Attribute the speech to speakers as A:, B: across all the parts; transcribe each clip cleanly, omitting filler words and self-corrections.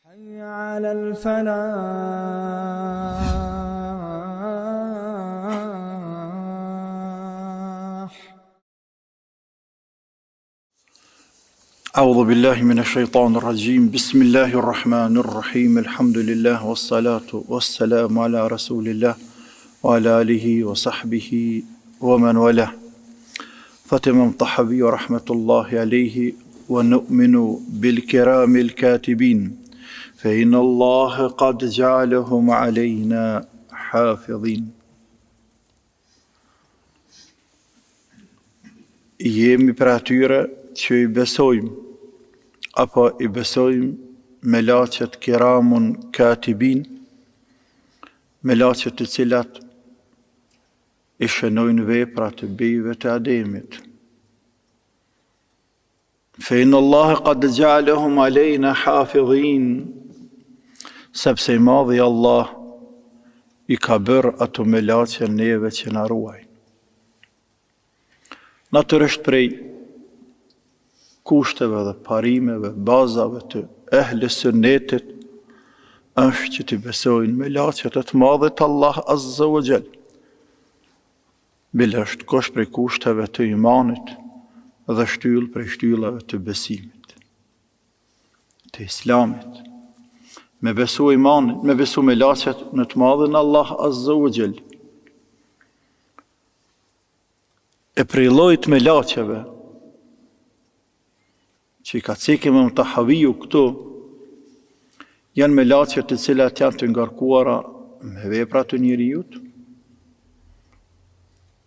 A: حي على الفلاح.
B: أعوذ بالله من الشيطان الرجيم. بسم الله الرحمن الرحيم. الحمد لله والصلاة والسلام على رسول الله وعلى آله وصحبه ومن والاه. فتمم طحبي ورحمة الله عليه. ونؤمن بالكرام الكاتبين فإن الله قد جعلهم علينا حافظين. Jemi për atyre që i besojmë, apo i besojmë me laqet kiramun katibin, me laqet të cilat i shënojnë vepra të bijve të Ademit. فإن الله قد جعلهم علينا حافظين, sepse i madhi Allah i ka bërë ato me laqe neve që na ruajnë. Natyrisht prej kushteve dhe parimeve, bazave të ehli sunnetit është që të besojnë me laqet e të madhit Allah Azza wa Jall. Bile është kosh prej kushteve të imanit dhe shtyllë prej shtyllave të besimit, të islamit. Me besu imanit, me besu me laqet në të madhin Allah Azza wa Jall. E prej llojit me laqeve që i ka cikim më të haviju këtu, janë me laqet të cilat janë të ngarkuara me vepra të njerijut,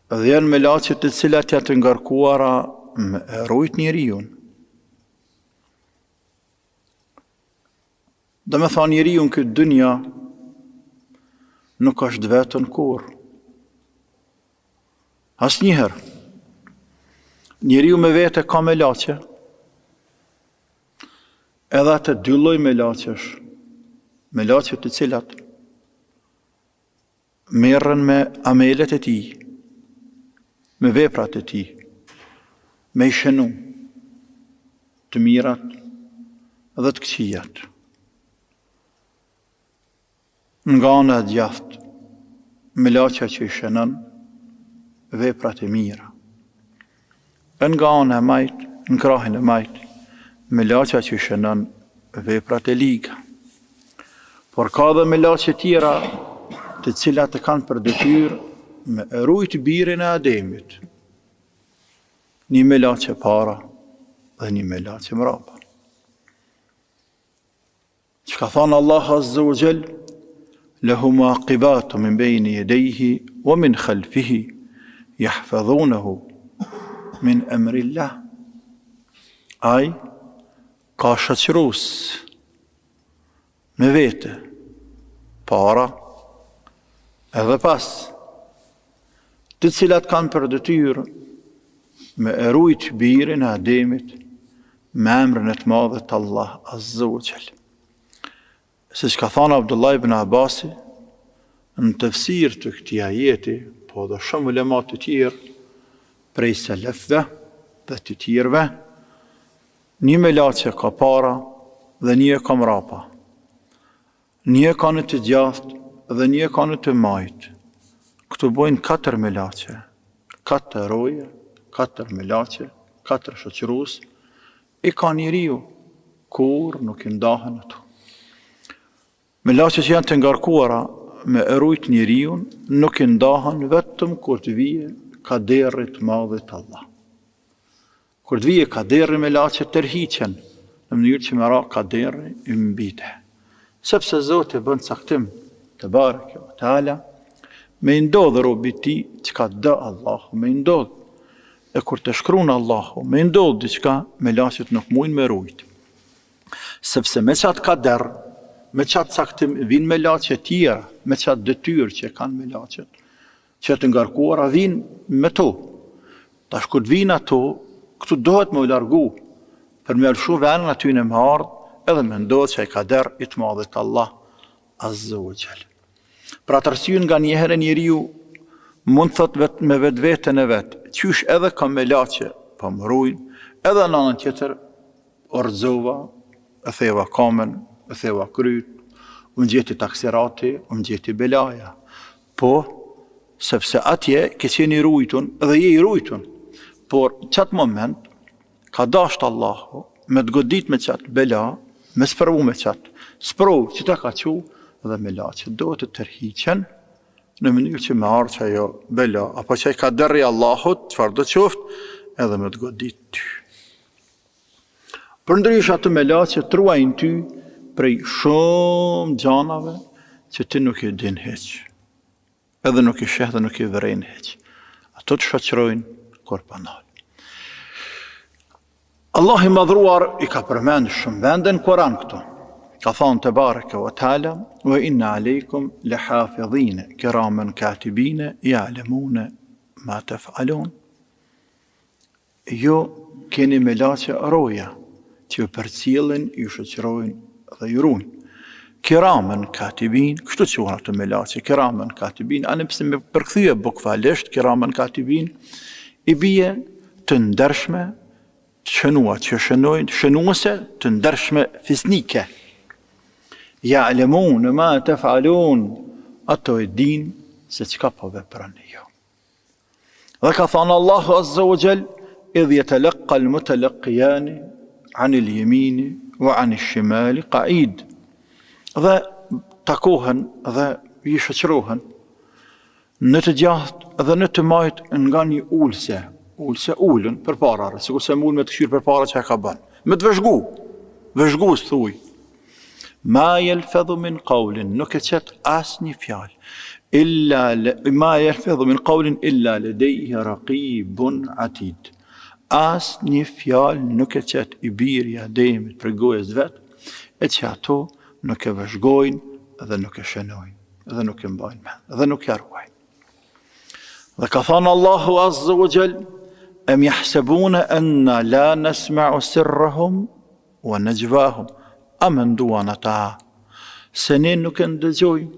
B: dhe janë me laqet të cilat janë të ngarkuara me rujt njerijun. Dhe me tha njerijun këtë dynja nuk është vetën kur. Asnjëherë. Njeriu me vete ka me laqe, edhe atë dy lloj me laqesh, me laqe të cilat merren me amelet e tij, me veprat e tij, me i shënu të mirat dhe të këqijat. Nga ana e djathtë, me laqe që i shënon veprat e mira. Nga ana e majtë, në krahin e majtë, me laqe që i shënon veprat e liga. Por ka dhe me laqe tjera të cilat e kanë për detyrë me rujt birin e Ademit. Një me laqe para dhe një me laqe mrapa. Që ka thonë Allah Azza wa Jall, lehu muaqibatu min bejni jedejhi wa min khalfihi jahfadhunahu min emrillah. Ai ka shoqërus me vete, para edhe pas, të cilat kanë për detyrë me rujt birin e Ademit me emrin e të madhët Allah Azza wa Jall. Siç ka thënë Abdullah ibn Abasi në tefsir të këtij ajeti, po dhe shumë ulema të tjerë prej selefëve dhe të tjerëve, një me laqe ka para dhe një ka mrapa. Një ka në të djathtë dhe një ka në të majtë. Këtu bojnë 4 me laqe, 4 roje, 4 me laqe, 4 shoqërus, i ka njeriu, kur nuk i ndahen ato. Me laqe që janë të ngarkuara me rujt njeriun, nuk i ndahen vetëm kur të vije kaderit madhit Allah. Kur të vije kaderi me laqe tërhiqen, në mënyrë që me ra kaderi i mbite. Sepse Zoti bën caktim të bareke ve teala, me ndodhë robi ti që ka dë Allahu, me ndodhë. E kur të shkruan Allahu, me ndodhë diçka, me laqet nuk mujnë me rujt. Sepse me qatë kader, me qatë caktim, vinë me laqe tjera, me qatë detyrë që kanë me laqet, që të ngarkuara vinë me to. Tash kur të vinë ato, këtu dohet me u largu, për me lëshu venën aty në më ardhë, edhe me ndodhë që e kader i të madhët Allah Azza wa Jall. Pra të arsye nga njëherë njeriu mund thot me vetë vetën e vetë, qysh edhe ka me laqe, pa më rujnë, edhe në anën tjetër, orëzova, e theva kamen, u theva kryt, u ngjeti taksirati, u ngjeti belaja. Po, sepse atje ke qenë i rujtun dhe je i rujtun. Por qatë moment, ka dasht Allahu me të godit me qatë bela, me sprovu me qatë sprovu që ta ka qu, dhe me la që do të tërhiqen në mënyrë që me arë që ajo bela, apo që ka dërri Allahut, çfarë do qoftë, edhe me të godit ty. Përndryshe atë me la që truajnë ty prej shumë gjanave që ti nuk i din heq, edhe nuk i sheh dhe nuk i vërejnë heq. Ato të shoqërojnë kur panal. Allah i madhruar i ka përmend shumë vende në Kur'an këtu. Ka thonë te bareke wa taala, wa inna alejkum lahafidhina kiraman katibina ya'lamuna ma taf'alun. Jo keni me laçe roja që ju përcjellin, ju shoqërojnë dhe ju ruajnë. Kiraman katibin, kështu quhen ato me laçe, kiraman katibin, anë pse me përkthye bukfalisht kiraman katibin, i bie të ndershme, shënua që shënojnë, shënuese të ndershme fisnike. Ya'lamun ma taf'alun, ato e din se çka po veproni ju. Dhe ka thënë Allahu Azza wa Jall, idh yatalaqqa al-mutalaqqiyan 'an al-yamin wa 'an al-shimal qa'id. Dhe takohen dhe i shoqërohen në të gjatë dhe në të majt nga një ulse ulën për parare, sikur se mund me të këshirë për para që e ka bën. Me të vëzhgu së thuj. Ma yalfadhu min qawlin, nuk e qet as një fjal. Ma yalfadhu min qawlin illa ladayhi raqibun atid. As një fjal nuk e qet i birja demit për gojës vet, e që ato nuk e vëzhgojnë dhe nuk e shënojnë, dhe nuk e mbajnë mend, dhe nuk e ruajnë. Dhe ka thënë Allahu Azza wa Jall, am yahsabuna anna la nasma'u sirrahum wa najwahum. A menduan ata se ne nuk e ndëgjojmë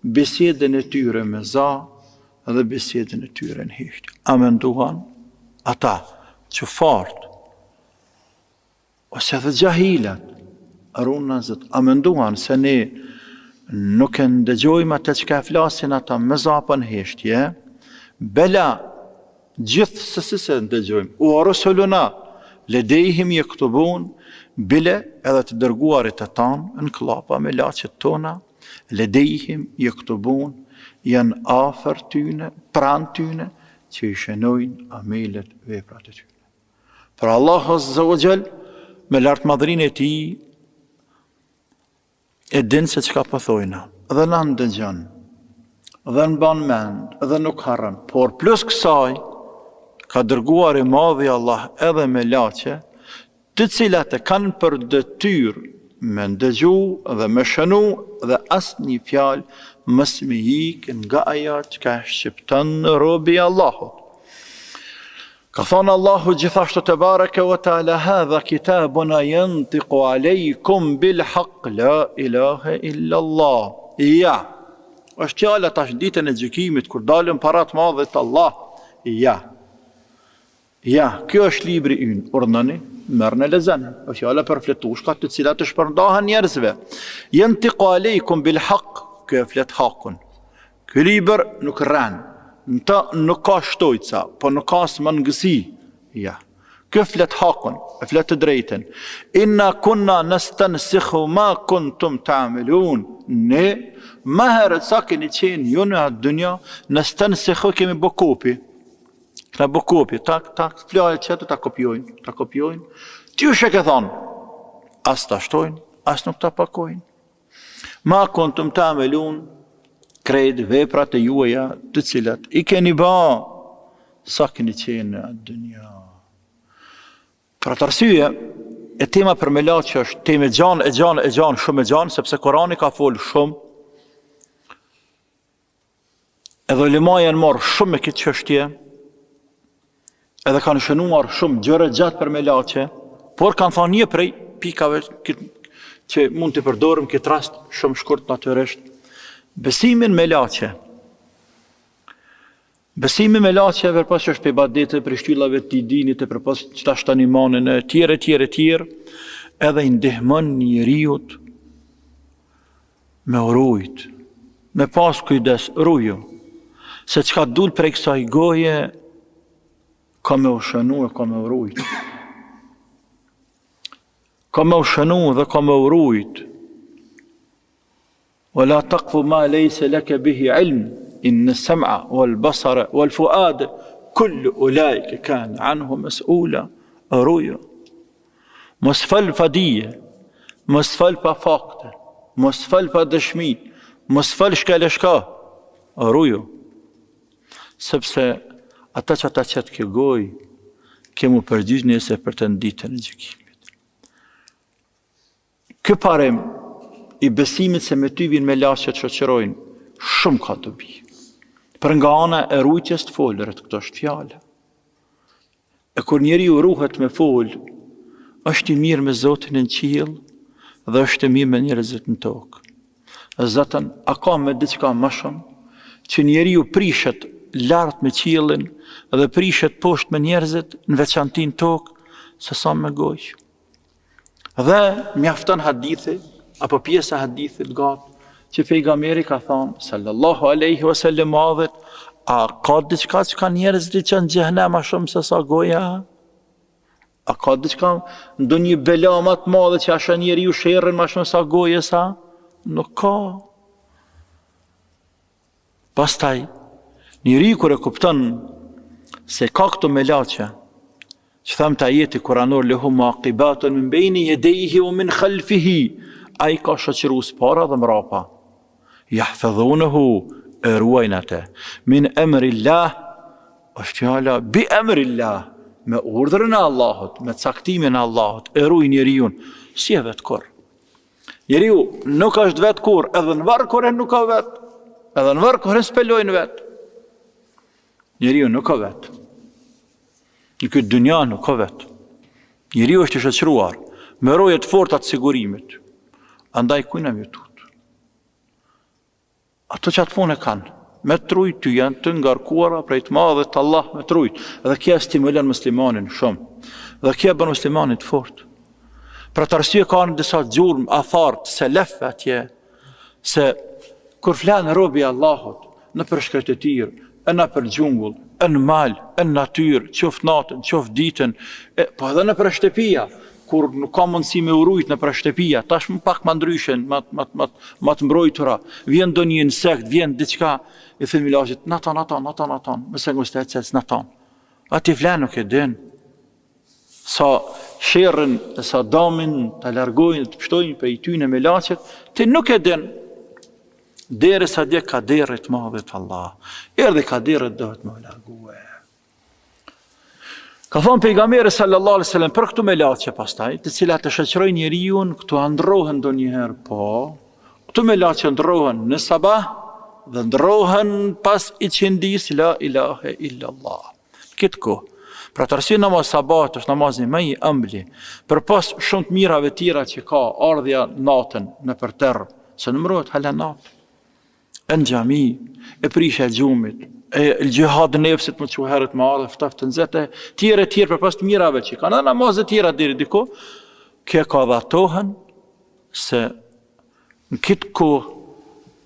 B: bisedën e tyre me za dhe bisedën e tyre në hisht. A menduan ata që fort ose dhe gjahilat runazët, a menduan se ne nuk e ndëgjojmë ata që ka flasin ata me za për në hishtje, bela gjithë sësi se ndëgjojmë, u rusuluna ledejhim yaktubun, bile edhe të dërguarit e tanë në klapa me laqet tona, ledejhim yaktubun, janë afer tyne, pran tyne, që i shënojnë amelet veprat e tyne. Për Allah Azza wa Jall, me lartë madhrin e ti, e din se çka pëthojna, dhe në ndëgjën, dhe në ban mend, dhe nuk harën, por plus kësaj, ka dërguar i madhi Allah edhe me laqe, të cilat e kanë për detyrë me ndëgju dhe me shënu dhe asë një fjalë mës me ikë nga aja që ka shqiptën në robi Allahut. Ka thonë Allahu gjithashtu te bareke wa taala, hadha kitabuna yantiqu alaykum bil haqq la ilaha illa Allah. Ja, është fjala tash ditën e gjykimit kur dalën para të madhit Allah. Ja, kjo është libri ynë, urdhëni, merr në lexën. Është fjala për fletushkat të cilat të shpërndahen njerëzve. Yantiqu alaykum bil haqq, kjo flet hakun. Ky libër nuk rran, nuk ka shtojca, po nuk ka smangësi. Ja. Kjo flet hakun, flet të drejtën. Inna kunna nastansikhu ma kuntum ta'malun. Ne më herët sa keni qenë ju në atë dunja, nastansikhu kemi bë kopi. Këna bë kopi, ta flajet qëtë ta kopjojnë. Ty është e ke thonë, as ta shtojnë, as nuk ta pakojnë. Ma kuntum ta'malun, krejt veprat e juaja të cilat i keni ba sa keni qenë në atë dunja. Për atë arsye, e tema për me la që është teme gjanë, shumë e gjanë, sepse Korani ka folë shumë, edhe ulema janë marrë shumë me këtë çështje, edhe kanë shënuar shumë gjëra gjatë për me laqe, por kanë thënë një prej pikave që mund të përdorim këtë rast shumë shkurt natyrisht. Besimin me laqe. Besimi me laqe përpas është për ibadete, për shtyllave të dinit, e përpas qëta shtan imanin e tjerë, edhe i ndihmon njeriut me urujt, me pas kujdes, ruju, se çka dul prej kësaj goje, ka me u shënu e ka me urujt. Ka me u shënu dhe ka me urujt. ولا تقف ما ليس لك به علم إن السمع والبصر والفؤاد كل أولئك كان عنه مسؤولا. أرويا مسفل فدية مسفل فاقته مسفل فدشمي مسفل شكالشكا أرويا سبسه ata që ata qëtë kjo goj, kemu përgjigj nëse për të ditën e gjykimit. Ky parim i besimit se me ty vinë me lasë që të shoqërojnë, shumë ka të bi. Për nga ana e rujtjes të folërët, këto është fjala. E kur njeri u ruhet me folë, është i mirë me Zotin në qiell dhe është i mirë me njerëzit në tokë. Zotën, a ka me diçka më shumë, që njeri u prishet lartë me qiellin dhe prishet poshtë me njerëzit në veçantin tokë, se sa me gojë. Dhe mjafton hadithi, apo pjesa hadithit gatë, që pejgamberi ka thonë, sallallahu alaihi wasallam madhet, a ka diçka që ka njerëzit që në xhehenem ma shumë se sa goja? A ka diçka, ndo një bela ma të madhe që asha njeri ju sherrin ma shumë sa goje sa? Nuk ka. Pastaj, njeri kur e kupton se ka këto melaçe, që thamë të ajeti kuranor lehu muaqibatun min bejni yadayhi wa min khalfihi, a i ka shoqërues para dhe mrapa. Yahfazunahu, e ruajnë atë. Min emrillah, është fjala bi emrillah, me urdhrin e Allahut, me caktimin e Allahut, e ruaj njeriu, si e vet kur. Njeriu nuk është vet kur, edhe në varr kur nuk ka vet, edhe në varr kur spelojnë vet. Njeriu nuk ka vet. Në këtë dunja nuk ka vet. Njeriu është i shoqëruar me roje të forta të sigurimit. Andaj kujna më tut. Ato që atë punë kanë, me trujt ty janë të ngarkuara prej të madhe të Allah me trujt. Dhe kja stimulon muslimanin shumë. Dhe kja bën muslimanin të fort. Për të arsye ka në disa gjurmë, athartë, se lefë atje, se kur flanë robi Allahut, në për shkretetir, e në për gjungull, e në mal, e në natyrë, qoftë natën, qoftë ditën, po edhe në për shtëpia, kur nuk ka mundësi me urujt në për shtëpia, tash më pak më ndryshen, më të mbrojtura, vjen do një insekt, vjen diçka, i thënë milazhit, naton, mëse ngustë e cëllës, naton. Ati flanë nuk e din, sa sherrën, sa damin, të largojnë, të pështojnë për i tyne me lachet, ti nuk e din, dere sa dje ka derit madhët Allah, erdhe ka derit dohet më largue. Ka thonë pejgamberi sallallahu alaihi wasallam për këtu me lacje pastaj, të cilat të shoqërojnë njeriu, këtu ndrohen ndonjëherë, po, këtu me lacje ndrohen në sabah dhe ndrohen pas i qindis la ilahe illallah. Këtë kohë. Pra të arsye namaz sabat është namazi më i ëmbël, për pas shumë të mirave tjera që ka ardhja natën në përterr, se numërohet hala natë. Në xhami, e prishja gjumit, e gjihad nefsit më që herët më ardhe, ftaftë të nxehtë, tjere për pas të mirave që kanë, dhe namazet tjera deri diku, kje ka dhatohen se në këtë kohë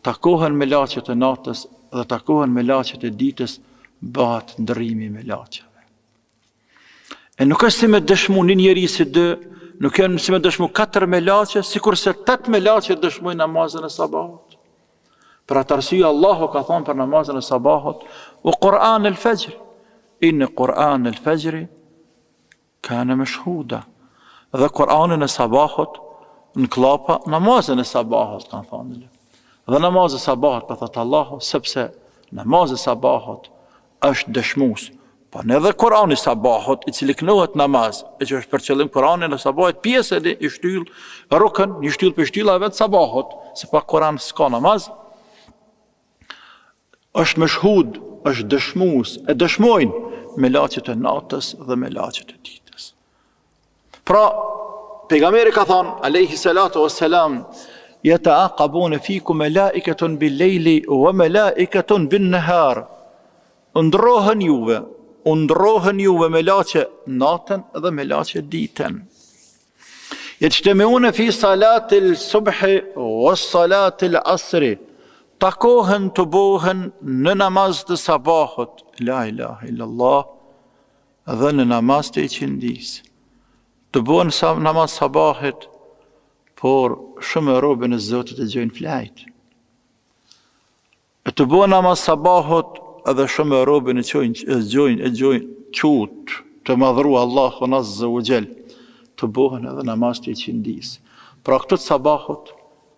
B: takohen me laqet e natës dhe takohen me laqet e ditës, bëhet ndrimi me laqeve. E nuk është si me dëshmu një njeri si dë, nuk janë si me dëshmu 4 me laqe, si kurse 8 me laqe dëshmuj namazën e sabahut. Për atë arsye Allahu ka thonë për namazën e sabahut, u Kur'an e l-Fajr, inë Kur'an e l-Fajri, kane me shhuda. Dhe Kur'anin e sabahut, në klapa, namazën e sabahut, kanë thonë. Dhe namazën e sabahut, për thëtë Allahu, sepse namazën e sabahut është dëshmus. Po në edhe Kur'ani i sabahut, i cili knohet namaz, e që është për qëllim Kur'anin e sabahut, pjesë edhe i shtyll, rukën, një shtyll për shtyllave të sabahut, se pa Kur'an s'ka namaz, është mashhud, është dëshmues, e dëshmojnë me laqet e natës dhe me laqet e ditës. Pra, pejgamberi ka thonë, alayhi salatu wassalam, yata'aqabuna fikum malaikatun bil-lejli wa malaikatun bin-nahar. Ndrohen juve me laqe natën dhe me laqe ditën. Yajtami'una fi salatil subhi wa salatil asri. Takohen të bohen në namaz të sabahut, la ilaha illallah, dhe në namaz të iqindis. Të bohen namaz sabahit, por shumë e robën e Zotit e gjojnë flajt. Të bohen namaz sabahut, edhe shumë e robën e gjojnë qut, të madhru Allahun Azza wa Jall, të bohen edhe namaz të iqindis. Pra këtë sabahut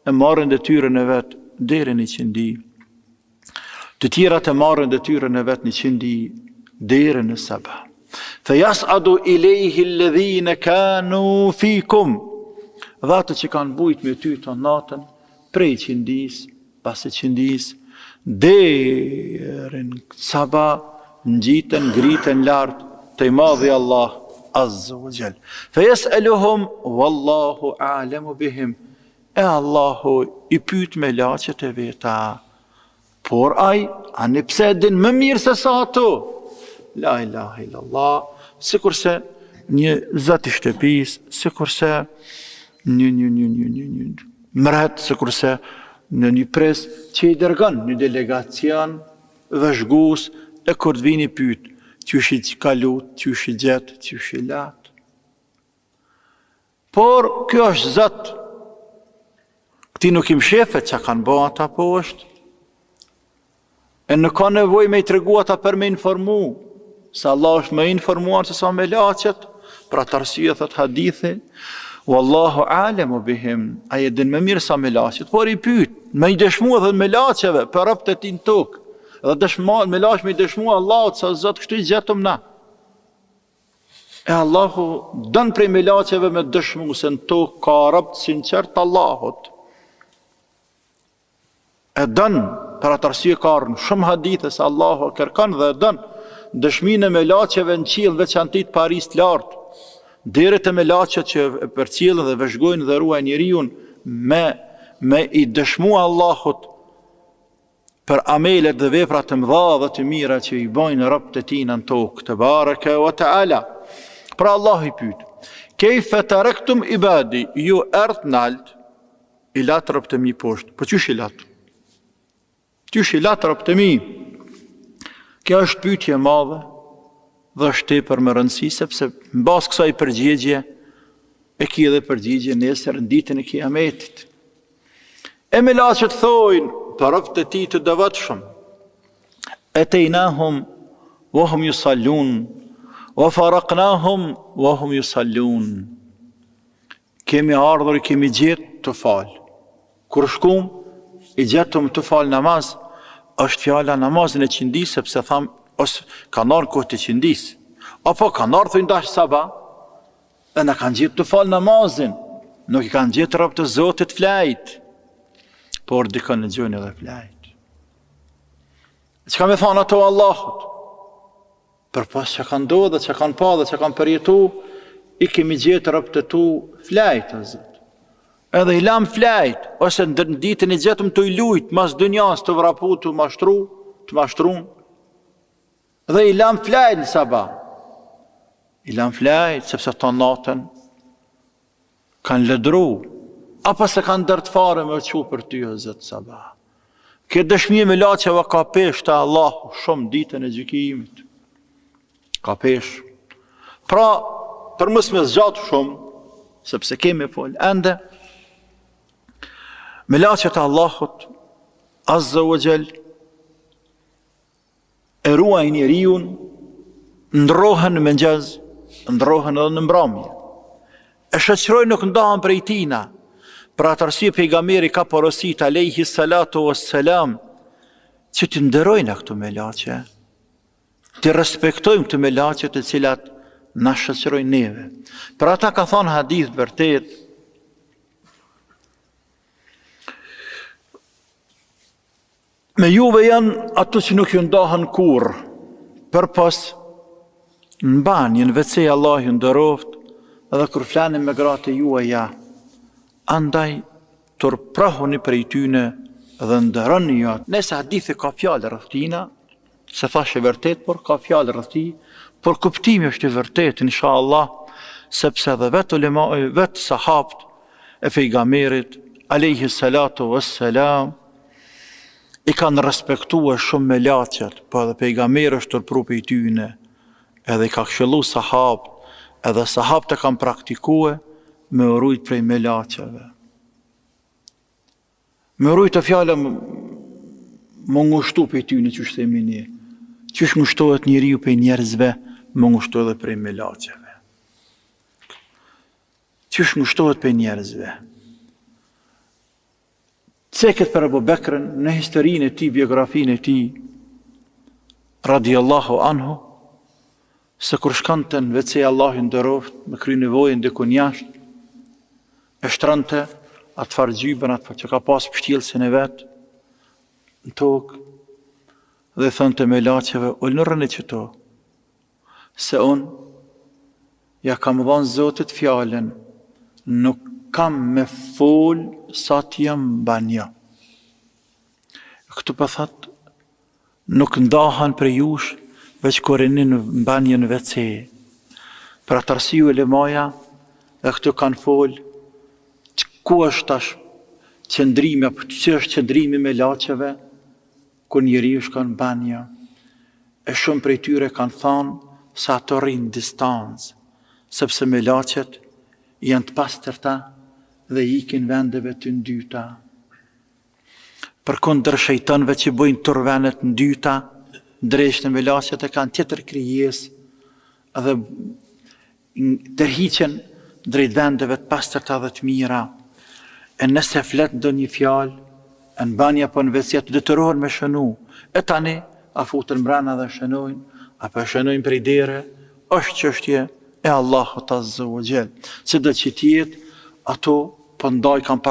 B: e marrin detyrën e vetë deri në qindi. Të tjerat e marrin detyrën e vetë në qindi deri në sabah. Fayas'adu ilayhi alladhina kanu fikum. Dhe ato që kanë bujt me ty të natën, prej qindis, pas e qindis, deri në sabah, ngjiten, ngritën lart te i madhi Allah Azza wa Jall. Fayas'aluhum wallahu a'lamu bihim. E Allahu i pyet me laqet e veta, por ani pse din më mirë se sa ato. La ilaha illallah, sikurse një zot i shtëpisë, sikurse një mret, sikurse në një pres që i dërgon një delegacion vëzhgues e kur të vini pyet, qysh i kalut, qysh i gjet, qysh i lat. Por kjo është Zot. Ti nuk im shefet që kanë bo ata poshtë, e nuk ka nevoj me i tregu ata për me informu, se Allah është me informuar se sa me laqet, pra të arsye thot hadithi, wallahu alemu bihim, a din me mirë sa me laqet, por i pyet, me i dëshmu edhe me laqeve, për rëpt e ti në tokë, edhe me laq me i dëshmu Allah, sa Zot kështu i gjetëm na. E Allahu dën prej me laqeve me dëshmu, se në tokë ka rëpt sinqert Allahut. E dënë, për atë arsye ka ardhur shumë hadithe se Allahu kërkon dhe dënë dëshminë e melaqeve në qiell veçantit Paris të lartë, deri te melaqet që përcjellin dhe vëzhgojnë dhe ruajnë njeriu me i dëshmu Allahut për amelet dhe veprat të mëdha dhe të mira që i bojnë robët e tij në tokë, te baraka wa taala. Pra Allah i pyet: "Kejfe taraktum ibadi?" Ju erdhnalt i lat robët e mi poshtë. Po çysh i lat? Qysh i lat robët e mi? Kjo është pyetje e madhe dhe është tepër me rëndësi, sepse në bazë kësaj përgjigje e ki edhe përgjigje nesër në ditën e Kiametit. E me laqet thojnë për robët e tij të devotshëm: "Atejnahum wa hum yusallun wa faraqnahum wa hum yusallun." Kemi ardhur, kemi gjetë të falë. Kur shkum, i gjetëm të falë namaz, është fjala namazin e qindis, sepse tham, ose kanë ardhur kohë të qindis, apo kanë ardhur ndash sabah, e në kanë gjetë të falë namazin, nuk i kanë gjetë robët e Zotit flajt, por dikon në gjojnë edhe flajt. Çka me thonë ato Allahut? Për pas që kanë do dhe që kanë pa dhe që kanë përjetu, i kemi gjetë robët e tu flajt, o Zot. Edhe i lam flajt, ose në ditën e gjetëm të i lujt, mas dënjas të vrapu, të mashtrum, dhe i lam flajt në sabah. I lam flajt, sepse të natën kanë lëdru, apo se kanë dërt fare me qu për ty, o Zot, sabah. Këtë dëshmi me laqeve ka pesh të Allahu shumë ditën e gjykimit. Ka pesh. Pra, për mos me zgjatë shumë, sepse kemi fol ende, me laqet Allahut Azza wa Jall e ruajnë njeriu, ndrohen në mëngjes, ndrohen edhe në mbrëmje. E shoqërojnë, nuk ndahen prej tina. Për atë arsye pejgamberi ka porosit alayhi salatu wassalam që të nderojnë këto me laqe, të respektojmë këto me laqe të cilat na shoqërojnë neve. Për ata ka thonë hadith vërtet, me juve janë ato që nuk ju ndahen kur, për pas në banjë, në vece Allah ju ndëroft, edhe kur flanin me gratë juaja, andaj tërprahuni prej tyne dhe ndëroni ju atë. Nëse hadithi ka fjallë rëftina, Se thash e vërtet, por ka fjalë rreth tij, por kuptimi është i vërtet, inshallah, sepse edhe vetë ulema, vetë sahabët e pejgamberit alayhi salatu wassalam i kanë respektuar shumë melaçet, po edhe pejgamberi është tërpru prej tyne, edhe i ka këshillu sahabët, edhe sahabët e kanë praktikuar me urujt prej melaçeve. Me urujt të fjala më ngushtu prej tyne, që themi ne. Qysh ngushtohet njeriu prej njerëzve, më ngushtohet edhe prej melaçeve. Qysh ngushtohet prej njerëzve. Ceket për Abu Bekrën në historinë e tij, biografinë e tij, radiallahu anhu, se kur shkonte në WC Allahu nderoft, me kry nevojën dikun jashtë, e shtrante atë fargjybën, atë që ka pas pështjellësin e vetë, në tokë, dhe thënë të melaçeve, ulnërën e qëto, se unë ja kam dhënë Zotit fjallën, nuk kam me fol sa t'jam banja. Këtu për thëtë, nuk ndahan për jush, veç korinin në banjën WC. Për atë arsye ulemaja, dhe këtu kanë fol, ku është tash qëndrimi, apo që është qëndrimi me laçeve, kur njeriu shkon në banja. E shumë prej tyre kanë thënë se ato rrinë distancë, sepse me laçet janë të pastërta dhe ikin vendeve të ndyta. Përkundër shejtanëve që bojnë turvenet ndyta, ndreshtë me laçet e kanë tjetër krijesë dhe tërhiqen drejt vendeve të pastërta dhe të mira. E nëse flet do një fjalë, në banja po në WC të detyrohen me shënu. E tani, a futën mbrana dhe shënojnë, apo shënojnë prej dere, është çështje e Allahut Azza wa Jall. Se do që tjetë, ato po ndaj kanë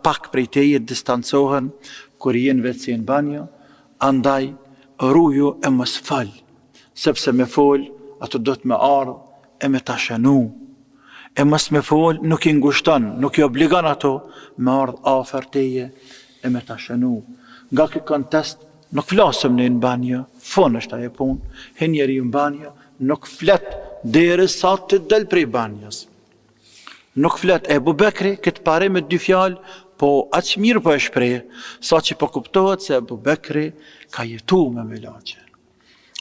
B: pak prej teje, distancohen, kur jenë WC në banja, andaj ruju e mos fal, sepse me fol, ato do të me ardhë e me ta shënu. E mos me fol, nuk i ngushton, nuk i obligon ato me ardhë afër teje e me ta shënu. Nga këtë kontest, nuk flasëm në banjë, fon është ajo punë, he njeri në banjë, nuk flet derisa të del prej banjës. Nuk flet. Abu Bekri, këtë pare me dy fjalë, po aq mirë po e shpreh, sa që po kuptohet se Abu Bekri ka jetu me melaçe.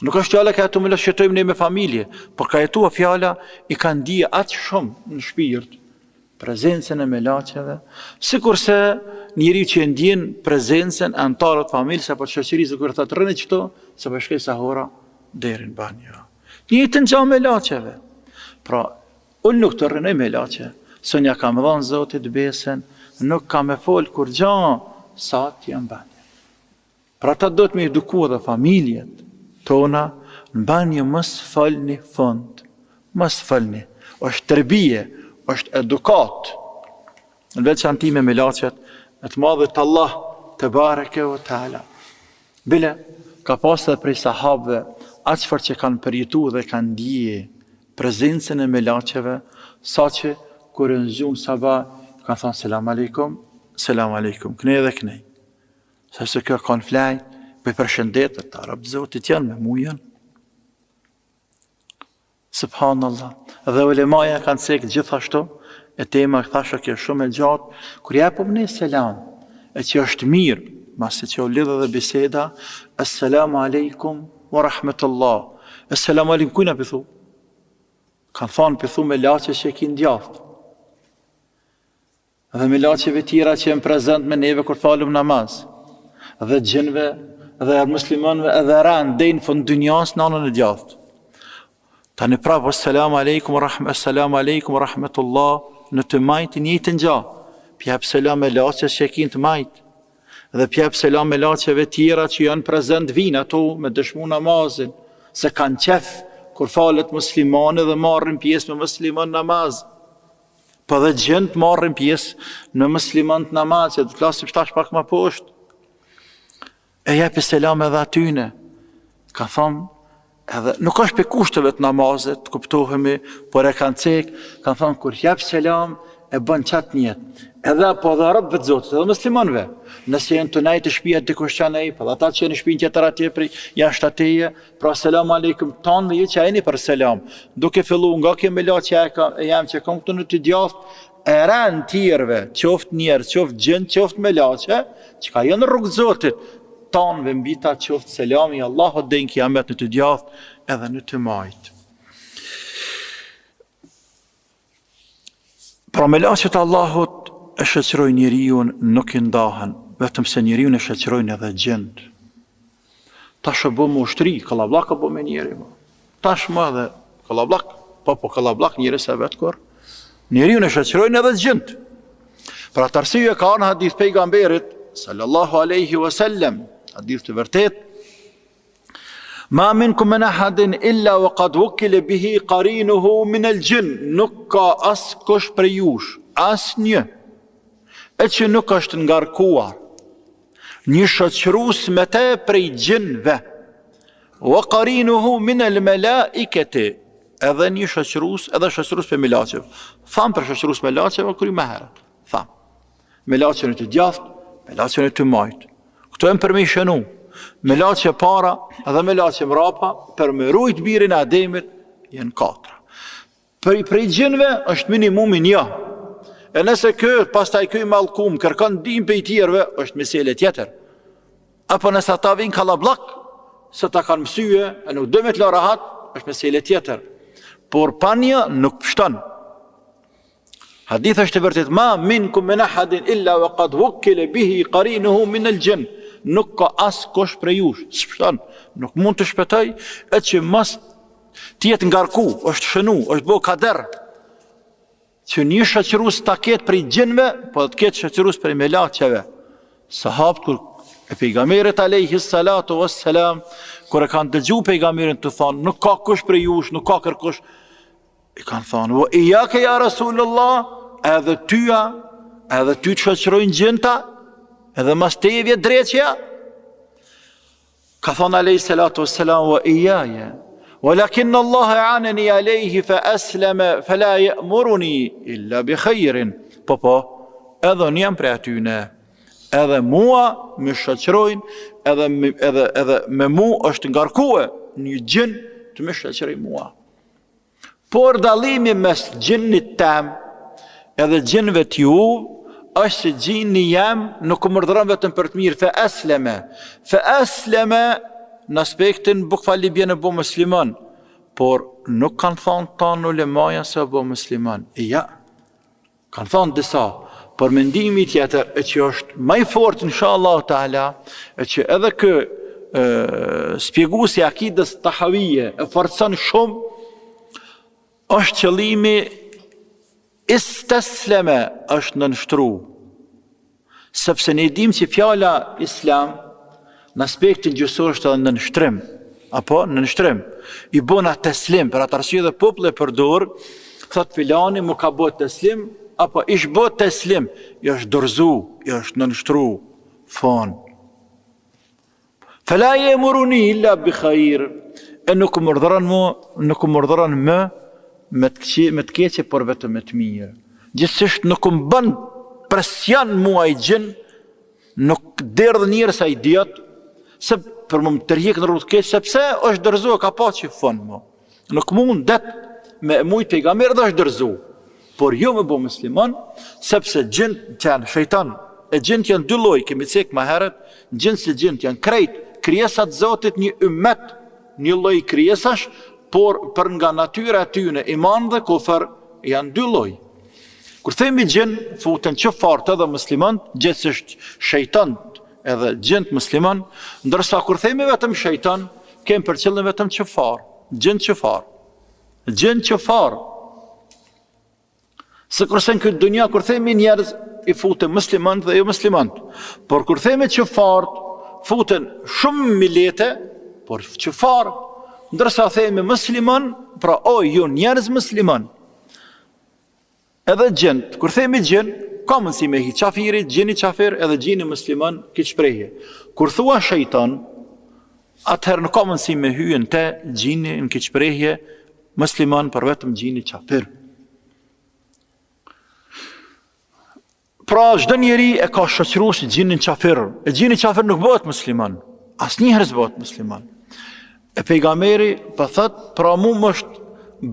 B: Nuk është fjala ka jetu me melaçe, jetojmë ne me familje, por ka jetu fjala i ka ndije aq shumë në shpirt prezencën e melaçeve, sikurse njeriu që e ndjen prezencën e antarëve të familjes apo shoqërisë kur thotë rënë çto, se po shkoj sahora deri në banjë. Njëjtën gjë me melaçeve. Pra, unë nuk të rënoj melaçe, sonja kam dhënë Zotit besën, nuk kam me fol kur gjan sa të jam banjë. Pra ta do të me eduku dhe familjet tona, në banjë mos falni fond, mos falni, është tërbije, është edukat, në veçanti me melaçet, e të madhët Allah të bareke o ta'ala. Bile, ka pas dhe prej sahabëve, aqëfar që kanë përjetu dhe kanë ndije prezencën e melaçeve, sa që kur e nëzhun sabah, kanë thonë selam aleikum, kënej dhe kënej. Se kjo kanë flajt, për përshëndetet, të arabë zotit janë me mu janë. Subhanallah. Dhe ulemaja kanë cekë gjithashtu, e tema thashë kjo shumë e gjatë, kur japëm ne selam, e që është mirë, masi që u lidhë dhe biseda, assalamu alaikum wa rahmetullah. Assalamu alaikum, kujna pëthu? Kanë thonë pëthu me laçe që e kinë djaftë. Dhe me laçeve tjera që e më prezent me neve kur falum namaz. Dhe gjinve, dhe muslimanve, edhe ranë, dejnë fund dynjas në anën e djaftë. Tani prapë, assalamu alaikum wa rahmetullah, në të majtë njëtë në gjahë, pjep selam e laçes që e kinë të majtë, dhe pjep selam e laçeve tjera që janë prezent vinë ato me dëshmu namazin, se kanë qef kur falet muslimane dhe marrin pjesë me musliman namaz, po dhe gjënd marrin pjesë në musliman të namaz, që të klasim shtash pak ma poshtë, e jepi selam edhe atyne, ka thonë, edhe nuk është për kushtëve të namazet, kuptohemi, por e kanë cekë, kanë thonë, kur jep selam, e bën qatë njetë, edhe po dhe robëve të Zotit, edhe muslimanëve. Nëse janë të nejtë të shtëpia dikush që nej, po ata që në shtëpinë tjetër atje prej jashtë ateje, pra selam aleikum tonë me ju që ajeni për selam. Duke fillu nga kjo melat që jam që kam këtu në të djathtë, e ranë tjerëve, qoftë njerë, qoftë gjënë, qoftë melaçe, që ka janë rrugë Zotit, tonë mbi ta qoftë selami, Allahut dhe në kiamet në të djathtë edhe në të majtë. Pra melaçet Allahut e shoqërojnë njeriu nuk i ndahen, vetëm se njeriu e shoqërojnë edhe gjend. Tash e bë me ushtri, kallabllak apo me njeri më. Tash më edhe kallabllak, po kallabllak njeri sa vet kur. Njeriu e shoqërojnë edhe gjend. Për atë arsye ka në hadith pejgamberit sallallahu alaihi wasallam, hadith të vërtet, ma minkum min ahadin illa wa qad wukila bihi qarinuhu min al-jinn, nuk ka as kush prej jush, as një, e që nuk është ngarkuar një shoqërues me te prej gjinve, wa qarinuhu min al-malaikati, edhe një shoqërues, edhe shoqërues për melaçev. Tham për shoqërues melaçev kur më herët. Tham. Melaçen e të djathtë, melaçen e të majtë. Këto janë për me shënu. Melaçe para edhe melaçe mrapa për me rujt birin e Ademit janë 4. Për gjinve është minimumi 1. E nëse pastaj ky mallkum kërkon ndihmë prej tjerëve, është mesele tjetër. Apo nëse ata vinë kallabllak, se ta kanë mësye, e nuk do me të la rahat, është mesele tjetër. Por panja nuk pështon. Hadith është vërtet, ma minkum min ahadin illa wa qad wukila bihi qarinuhu min al-jinn. Nuk ka as kush prej jush, s'pështon, nuk mund të shpëtoj, e që mos tjetë ngarku, është shënu, është bo kader, që një shoqërues ta ketë prej gjinve, po të ketë shoqërues prej melaçeve. Sahabët kur e pejgamberit alayhi salatu wassalam, kur e kanë dëgju pejgamberin të thonë, nuk ka kush prej jush, nuk ka kërkush, i kanë thonë, wa iyaka ya Rasulullah, edhe ty të shoqërojnë gjinta, edhe mas te e vjetë dreqja. Ka thonë alayhi salatu wassalam, wa iyaja, walakin Allah anani alayhi fa aslama fala ya'muruni illa bi khairin. Po, edhe unë jam prej atyne, edhe mua më shoqërojnë, edhe me mua është ngarkue një gjin të më shoqëroj mua. Por dallimi mes gjinit tem edhe gjinve t'ju është se gjini jam nuk më urdhëron vetëm për të mirë, fe asleme në aspektin bukfali bjene bo musliman, por nuk kanë thonë tanë ulemaja se bo musliman. Ja, kanë thonë disa, por mendimi tjetër e që është maj fort inshallah ta'ala, e që edhe kë spjeguesi akidës tahavije e forcon shumë, është qëllimi istasleme është në nështru. Sepse ne dim që fjala islam në aspektin gjysor është edhe në nështrim. Apo në nështrim. I bona teslim, për atë arsye dhe popull e përdor, thot filani mu ka bë teslim, apo ish bë teslim, i është dorzu, i është në nështru. Fon. Fela yamuruni illa bi khair. E nuk më urdhëron më me të keqe, por vetëm me të mirë. Gjithsesi nuk më bën presion mua i gjin, nuk derdh njerëz ai idiot, se për më tërhiq në rrugë të keq, sepse është dërzu, ka pa që fon më. Nuk mund det me mujt pejgamber dhe është dërzu. Por jo me bo musliman, sepse gjint që janë shejtan, e gjint janë dy lloj, kemi cek më herët, gjint se gjint janë krejt, krijesat Zotit një ummet, një lloj krijesash, por për nga natyra e tyre iman dhe kufër janë dy lloj. Kur themi gjin, futen qëfart edhe musliman, gjithsesi shejtan edhe gjint musliman, ndërsa kur themi vetëm shejtan, kem për qëllim vetëm qëfar, gjint qëfar. Se kurse në këtë dunja, kur themi njerëz, i futen musliman dhe jo musliman, por kur themi qëfart, futen shumë milete, por qëfar, ndërsa themi musliman, pra ju njerëz musliman. Edhe gjend, kur themi gjend, ka mundësi me hi qafiri, gjeni qafir, edhe gjeni musliman, këtë shprehje. Kur thua shejtan, atëherë nuk ka mundësi me hyën te gjeni në këtë shprehje, musliman për vetëm gjeni qafir. Pra çdo njeri e ka shoqërues gjinin qafir. E gjini qafir nuk bëhet musliman. Asnjëherë s'bëhet musliman. E pejgamberi po thot, pra mu është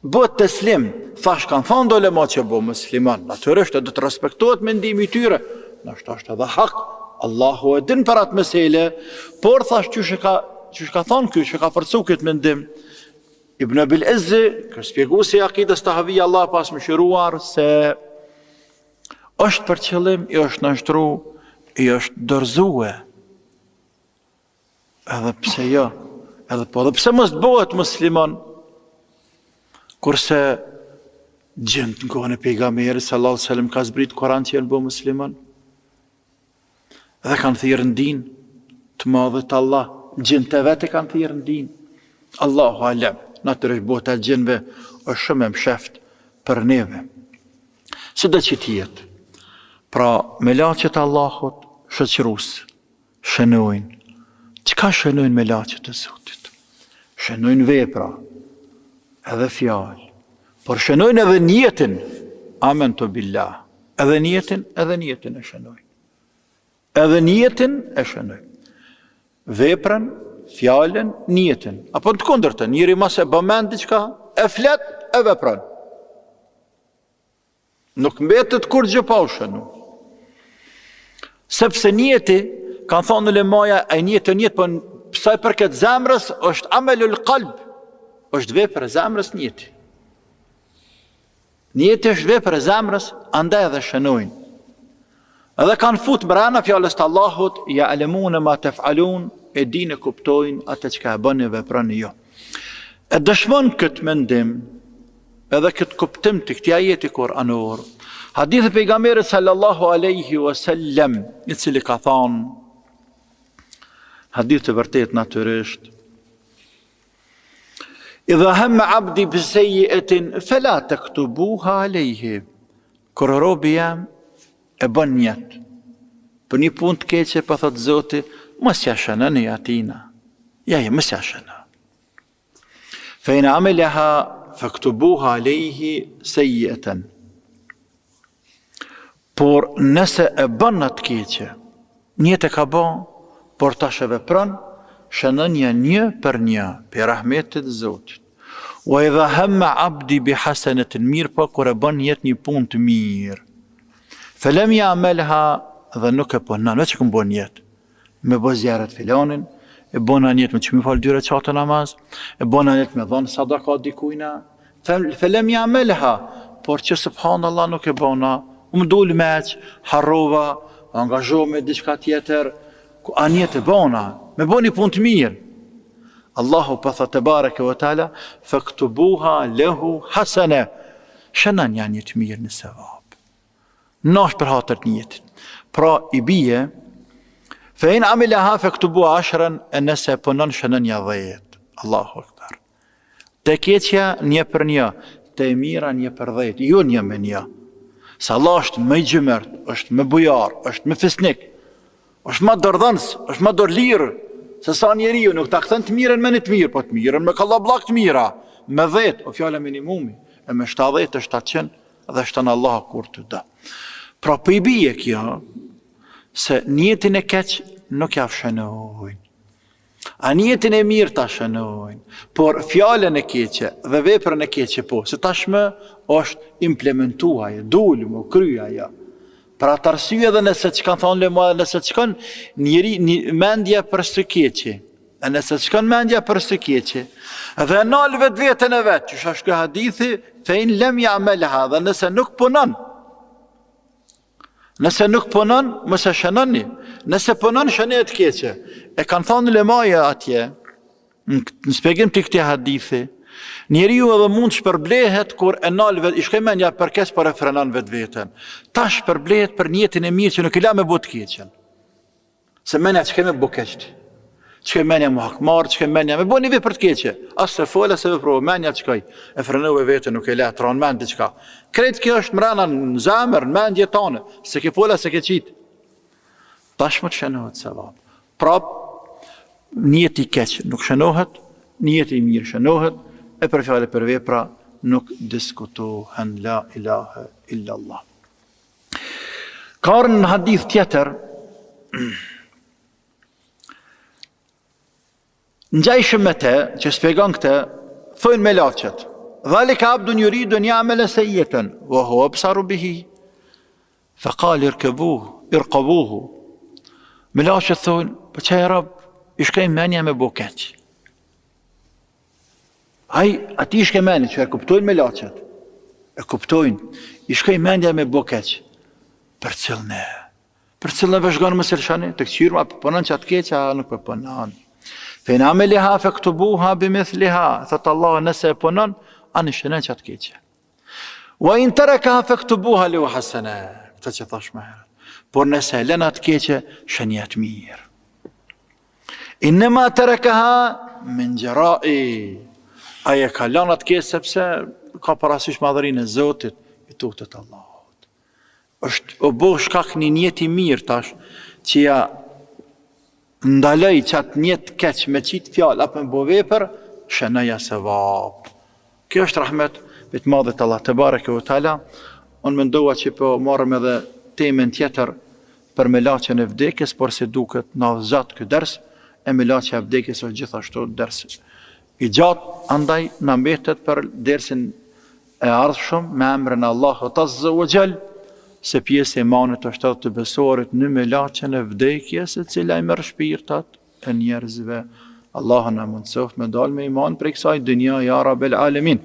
B: bëhet teslim. Thash kanë thonë dole ma që bëhet musliman. Natyrisht do të respektohet mendimi i tyre. Nashta është edhe hak. Allahu e din për atë mesele, por thash çysh ka thonë ky, që ka forcu këtë mendim. Ibn Abil Izzi, ka shpjeguesi i akidës tahavia, Allah pas mëshiruar, se është për qëllim, i është nështru, i është dorëzue. Edhe pse jo, edhe pse mos bëhet musliman, kurse gjend në kohën e pejgamberit sallallahu alaihi wasallam ka zbrit Kur'an që janë bëu musliman. Dhe kanë thirrë në din të madhët Allah, gjend të vetë kanë thirrë në din. Allahu alem, natyrisht bota e gjendve është shumë e msheft për neve. Si do që t'jetë? Pra, me laqet Allahut shoqërues shënojnë. Çka shënojnë me laqet e Zotit? Shënojnë vepra, edhe fjalë, por shënojnë edhe njetin. Amen të billah. Edhe njetin e shënojnë. Edhe njetin e shënojnë. Veprën, fjalën, njetin. Apo të kundërtën, njëri mas e bëmend diçka, e flet, e vepron. Nuk mbetet kur gjë pa u shënu. Sepse njeti, kanë thonë në lemaja, e njetë, po pësaj për këtë zemrës, është amelul qalb, është vepër e zemrës njeti. Njeti është vepër e zemrës, andaj edhe shënojnë. Edhe kanë fut mbrana fjallës të Allahut, ja alemune ma të falun, e dine kuptojnë atë që ka e bënë e veprani jo. E dëshmon këtë mendim, edhe këtë kuptim të këtij ajeti kuranor, hadith e pejgamberit sallallahu alaihi wasallam, i cili ka thënë, hadith të vërtet natyrisht, idha hamma abdi bi sayyi'atin fala taktubuha alayhi. Kur robi jam e bën njet, për një punë të keqe, pa thot Zoti, mos ja shënoni atina. Ja, mos ja shëno. Fa in amalaha faktubuha alayhi sayyi'atan. Por nëse e bën atë keqe, njët e ka bën, por tash e vepron, shënonja një për një, për rahmetit Zotit. Wa idha hamma abdi bi hasanatin, mirë po kur e bën jetë një punë të mirë. Falam ya'malha, dhe nuk e punon, veç që bën jetë. Me bë zjarret filanin, e bën jetë me çmë fal 2 rekate namaz, e bën jetë me dhon sadaka dikujna. Falam ya'malha, por që subhanallahu nuk e bëna. Dul meq, harrova, angazhova me diçka tjetër, ku anjet e bona, me boni punë të mirë. Allahu pa te bareke ve taala, faktubuha lahu hasana. Shënon janë një të mirë në sevap. Nash për hatër të njetit. Pra i bie, fa in amilaha faktubuha 10, e nëse punon shënon ja 10. Allahu akbar. Te keqja një për një, te mira një për 10, jo një me një. Se Allah është më i gjymërt, është më bujar, është më fisnik, është më dordhënës, është më dorlirë, se sa njeriu nuk ta kthen të mirën me një të mirë, po të mirën me kallabllak të mira, me 10, o fjala minimumi, e me 70 është 700, dhe shton Allah kur të dë. Pra po i bie kjo, se njetin e keq nuk ja shënojnë. A njetin e mirë ta shënojnë, por fjallën e keqe dhe veprën e keqe po, se tashmë është implementuaja, dulë më kryaja. Pra të arsye dhe nëse që kanë thonë lema, nëse që kanë njëri mendja për së keqe, e nëse që kanë mendja për së keqe, dhe nalë vetë vetën e vetë, që shashkë hadithi, fejnë lemja amelha, dhe nëse nuk punon, mos e shënoni. Nëse punon, shënet keqe. E kanë thonë lemaja atje, në shpjegim të këtij hadithi, njeriu edhe mund shpërblehet kur e nal vetë, i shkoj mendja për keq, por e frenon vetë vetën. Tash shpërblehet për njetin e mirë që nuk i la me bë të keqen. Se menja që keme bë keq. Që menja më hakmar, që menja me bë një vepër të keqe. As se fola se veprova, menja çkoj. E frenove vetën, nuk e la tron mend diçka. Krejt kjo është mrena në zemër, në mendje tonë, se ke fola se ke qit. Tash më të shënohet sevap. Prap, njeti i keq nuk shënohet, njeti i mirë shënohet, e për fjalë për vepra nuk diskutohen, la ilahe illa Allah. Ka ardhur në hadith tjetër, ngjajshëm me të, që shpjegon këtë, thojnë melaqet: "Dhalika abdun yuridu an ya'mala sayyi'atan wa huwa absaru bihi." Faqal irqabuhu. Melaqet thonë: "Po çaj rob, i shkoj menja me bo keq." Ati i shkoj menja, që e kuptojnë melaqet. E kuptojnë, i shkoj menja me bo keq. Për cilë ne? Për cilë ne vëzhgonë më sërshani? Të këqyrë ma përpënën që atë keqa, nuk përpënën. Fejnë ameliha fe këtubuha bimithliha. Thëtë Allah, nëse e pënën, anë shënen që atë keqa. Wa in tarakaha fe këtubuha li u hasene. Këtë që thash më herët. Por nëse e lënë atë keqe, shënjet mirë. Innema tarakaha min gjerai. Aje ka lënë atë keqe sepse ka parasysh madhërinë e Zotit, i tutët Allah. është o bo shkak një njeti mirë tash, që ja ndaloj që atë njetë keq me qitë fjallë, apo me bo vepër, shënëja se vapë. Kjo është rahmet vetë madhët Allah të bareke u tala. Unë mendova që po marrëm edhe temën tjetër për melaqen e vdekjes, por se duket na zgjat ky ders, e melaqja e vdekjes është gjithashtu ders i gjatë, andaj na mbetet për dersin e ardhshëm me emrin Allahut Azza wa Jall, se pjesë e imanit është edhe të besuarit në melaqen e vdekjes, e cila i merr shpirtat e njerëzve. Allah na mundsoft me dalë me iman për kësaj dynja, ya Rabbel Alamin.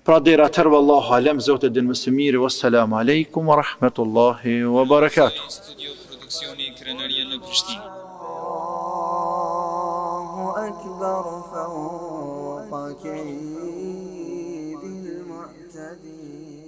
B: Pra deri atëherë, wallahu alem, Zoti din më së miri. Wassalamu alaikum wa rahmatullahi wa barakatuh.
C: Studio produksioni Krenaria në Prishtinë.
A: الله أكبر فوق كيد المعتدين.